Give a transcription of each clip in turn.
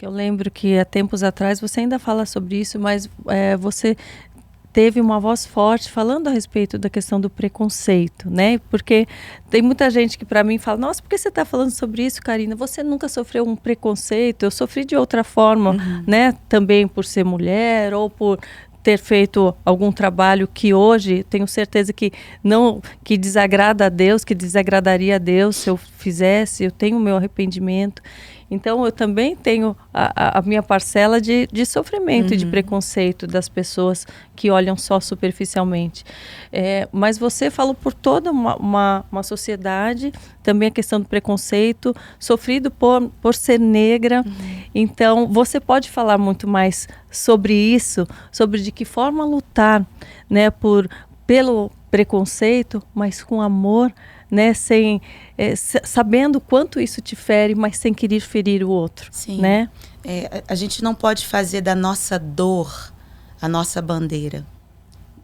Eu lembro que há tempos atrás, você ainda fala sobre isso, mas você teve uma voz forte falando a respeito da questão do preconceito, né? Porque tem muita gente que para mim fala, nossa, por que você está falando sobre isso, Karina? Você nunca sofreu um preconceito? Eu sofri de outra forma, né? Também por ser mulher ou por ter feito algum trabalho que hoje tenho certeza que não, que desagrada a Deus, que desagradaria a Deus se eu fizesse. Eu tenho o meu arrependimento. Então, eu também tenho a minha parcela de sofrimento e de preconceito das pessoas que olham só superficialmente. Mas você falou por toda uma sociedade, também a questão do preconceito, sofrido por ser negra. Então, você pode falar muito mais sobre isso, sobre de que forma lutar, né, pelo preconceito, mas com amor, né, sabendo quanto isso te fere, mas sem querer ferir o outro. Sim. Né? A gente não pode fazer da nossa dor a nossa bandeira.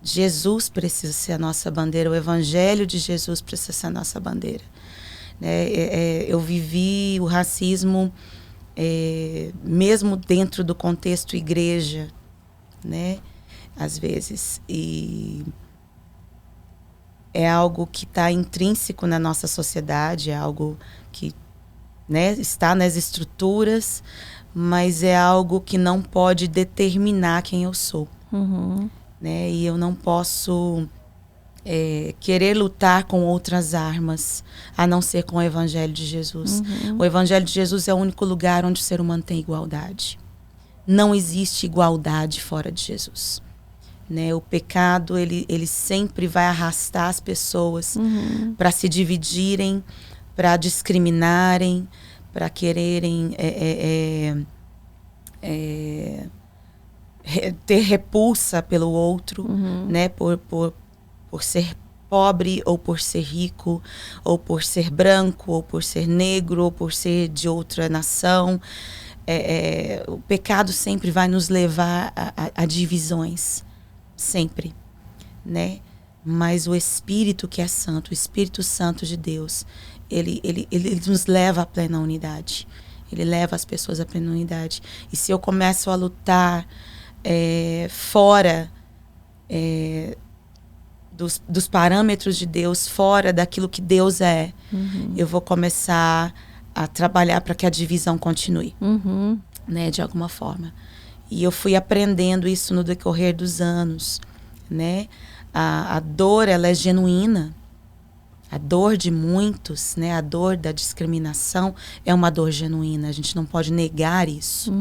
Jesus precisa ser a nossa bandeira, o Evangelho de Jesus precisa ser a nossa bandeira. Eu vivi o racismo mesmo dentro do contexto igreja, né, às vezes, e é algo que está intrínseco na nossa sociedade, é algo que, né, está nas estruturas, mas é algo que não pode determinar quem eu sou. Né? E eu não posso querer lutar com outras armas, a não ser com o Evangelho de Jesus. O Evangelho de Jesus é o único lugar onde o ser humano tem igualdade. Não existe igualdade fora de Jesus. Né? O pecado, ele sempre vai arrastar as pessoas para se dividirem, para discriminarem, para quererem ter repulsa pelo outro, né? Por ser pobre ou por ser rico, ou por ser branco, ou por ser negro, ou por ser de outra nação. O pecado sempre vai nos levar a divisões. Sempre, né? Mas o Espírito que é santo, o Espírito Santo de Deus, ele nos leva à plena unidade. Ele leva as pessoas à plena unidade. E se eu começo a lutar fora dos parâmetros de Deus, fora daquilo que Deus é, eu vou começar a trabalhar para que a divisão continue, né? De alguma forma. E eu fui aprendendo isso no decorrer dos anos, né? A dor, ela é genuína. A dor de muitos, né? A dor da discriminação é uma dor genuína. A gente não pode negar isso.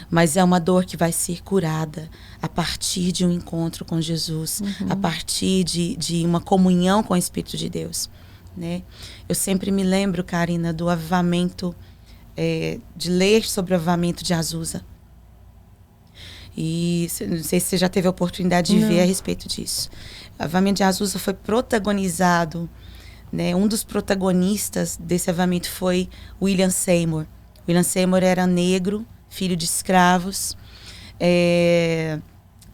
Mas é uma dor que vai ser curada a partir de um encontro com Jesus, a partir de uma comunhão com o Espírito de Deus, né? Eu sempre me lembro, Karina, do avivamento, de ler sobre o avivamento de Azusa. E não sei se você já teve a oportunidade de ver a respeito disso. O avivamento de Azusa foi protagonizado, né? Um dos protagonistas desse avivamento foi William Seymour. William Seymour era negro, filho de escravos,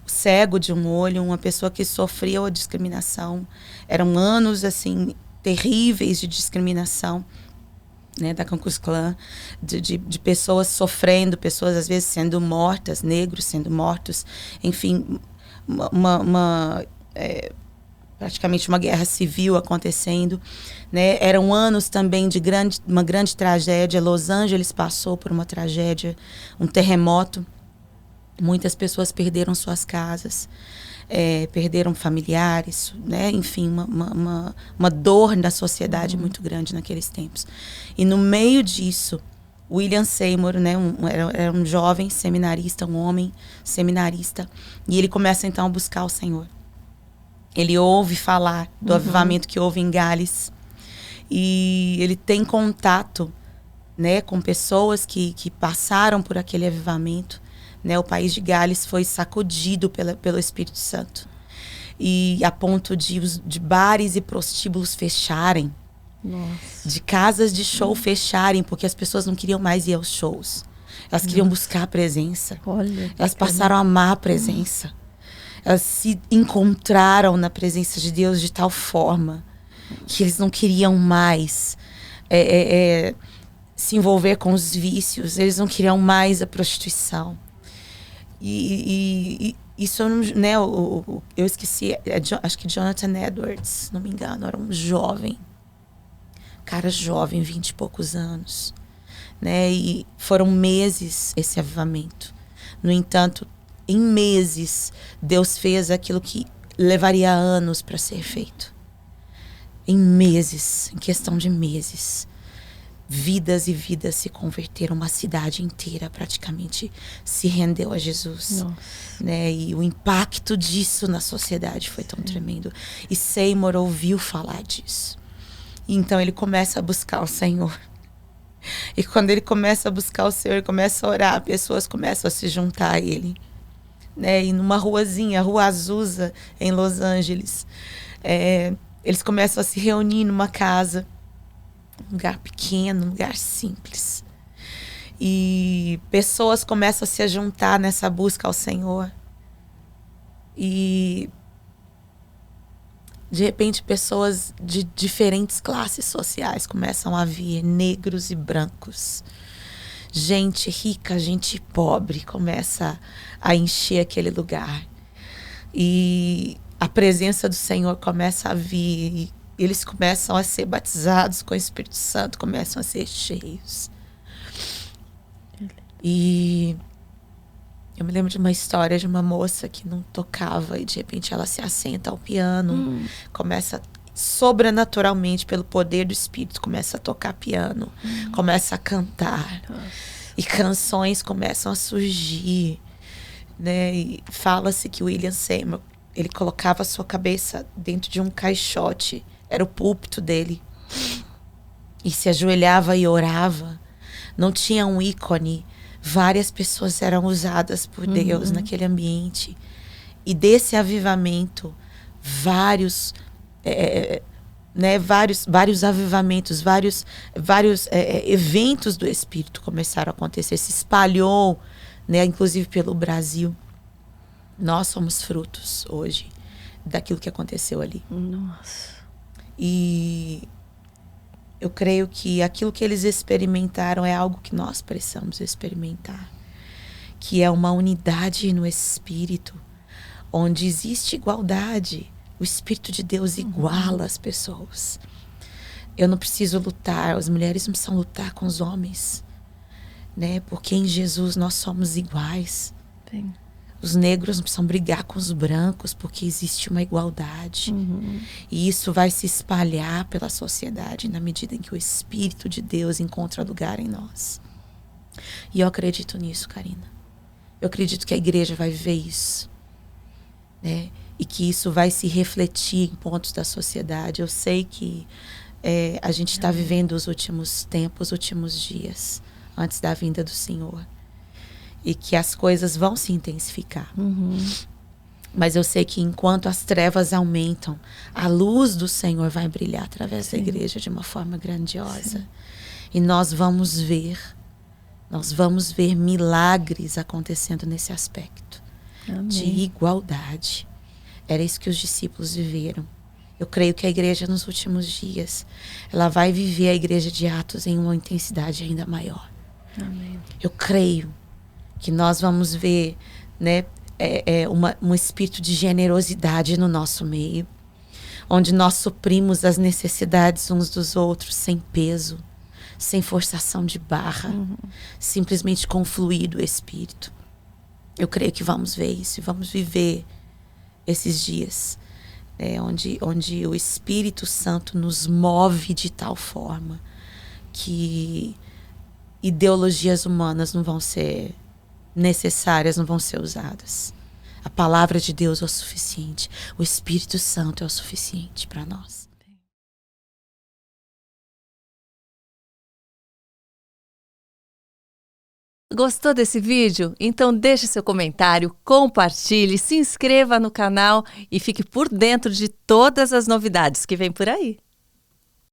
cego de um olho, uma pessoa que sofria a discriminação. Eram anos assim terríveis de discriminação, né, da Ku Klux Klan, de pessoas sofrendo, pessoas às vezes sendo mortas, negros sendo mortos, enfim, praticamente uma guerra civil acontecendo, né? Eram anos também de uma grande tragédia. Los Angeles passou por uma tragédia, um terremoto. Muitas pessoas perderam suas casas, perderam familiares, né? Enfim, uma dor na sociedade muito grande naqueles tempos. E no meio disso, William Seymour, né? Era um jovem seminarista, um homem seminarista, e ele começa então a buscar o Senhor. Ele ouve falar do avivamento que houve em Gales, e ele tem contato, né, com pessoas que passaram por aquele avivamento. Né, o país de Gales foi sacudido pelo Espírito Santo. E a ponto de bares e prostíbulos fecharem. Nossa. De casas de show fecharem, porque as pessoas não queriam mais ir aos shows. Elas queriam buscar a presença. Olha, elas passaram a amar a presença. Elas se encontraram na presença de Deus de tal forma que eles não queriam mais se envolver com os vícios, eles não queriam mais a prostituição. E isso, né, eu esqueci, acho que Jonathan Edwards, se não me engano, era um jovem, cara jovem, 20 e poucos anos, né, e foram meses esse avivamento. No entanto, em meses, Deus fez aquilo que levaria anos para ser feito. Em meses, em questão de meses, vidas e vidas se converteram, uma cidade inteira praticamente se rendeu a Jesus. Nossa. Né? E o impacto disso na sociedade foi tão tremendo. E Seymour ouviu falar disso. E então ele começa a buscar o Senhor. E quando ele começa a buscar o Senhor, ele começa a orar, pessoas começam a se juntar a ele. Né? E numa ruazinha, a Rua Azusa, em Los Angeles, eles começam a se reunir numa casa, um lugar pequeno, um lugar simples. E pessoas começam a se juntar nessa busca ao Senhor. E de repente pessoas de diferentes classes sociais começam a vir, negros e brancos. Gente rica, gente pobre começa a encher aquele lugar. E a presença do Senhor começa a vir. E eles começam a ser batizados com o Espírito Santo, começam a ser cheios. E eu me lembro de uma história de uma moça que não tocava e de repente ela se assenta ao piano, começa sobrenaturalmente pelo poder do Espírito, começa a tocar piano, começa a cantar. E canções começam a surgir, né? E fala-se que William Seymour, ele colocava a sua cabeça dentro de um caixote, era o púlpito dele, e se ajoelhava e orava. Não tinha um ícone. Várias pessoas eram usadas por Deus naquele ambiente. E desse avivamento, vários avivamentos, vários eventos do Espírito começaram a acontecer. Se espalhou, né, inclusive pelo Brasil. Nós somos frutos hoje daquilo que aconteceu ali. Nossa. E eu creio que aquilo que eles experimentaram é algo que nós precisamos experimentar, que é uma unidade no Espírito, onde existe igualdade. O Espírito de Deus iguala as pessoas. Eu não preciso lutar, as mulheres não precisam lutar com os homens, né? Porque em Jesus nós somos iguais. Sim. Os negros não precisam brigar com os brancos, porque existe uma igualdade. E isso vai se espalhar pela sociedade na medida em que o Espírito de Deus encontra lugar em nós. E eu acredito nisso, Karina. Eu acredito que a igreja vai viver isso, né? E que isso vai se refletir em pontos da sociedade. Eu sei que a gente está vivendo os últimos tempos, os últimos dias, antes da vinda do Senhor. E que as coisas vão se intensificar. Mas eu sei que enquanto as trevas aumentam, a luz do Senhor vai brilhar através da igreja de uma forma grandiosa. Sim. E nós vamos ver milagres acontecendo nesse aspecto. Amém. De igualdade. Era isso que os discípulos viveram. Eu creio que a igreja nos últimos dias, ela vai viver a igreja de Atos em uma intensidade ainda maior. Amém. Eu creio que nós vamos ver, né, um espírito de generosidade no nosso meio, onde nós suprimos as necessidades uns dos outros sem peso, sem forçação de barra, simplesmente com o fluir do Espírito. Eu creio que vamos ver isso e vamos viver esses dias, onde o Espírito Santo nos move de tal forma que ideologias humanas não vão ser necessárias, não vão ser usadas. A palavra de Deus é o suficiente. O Espírito Santo é o suficiente para nós. Gostou desse vídeo? Então deixe seu comentário, compartilhe, se inscreva no canal e fique por dentro de todas as novidades que vem por aí.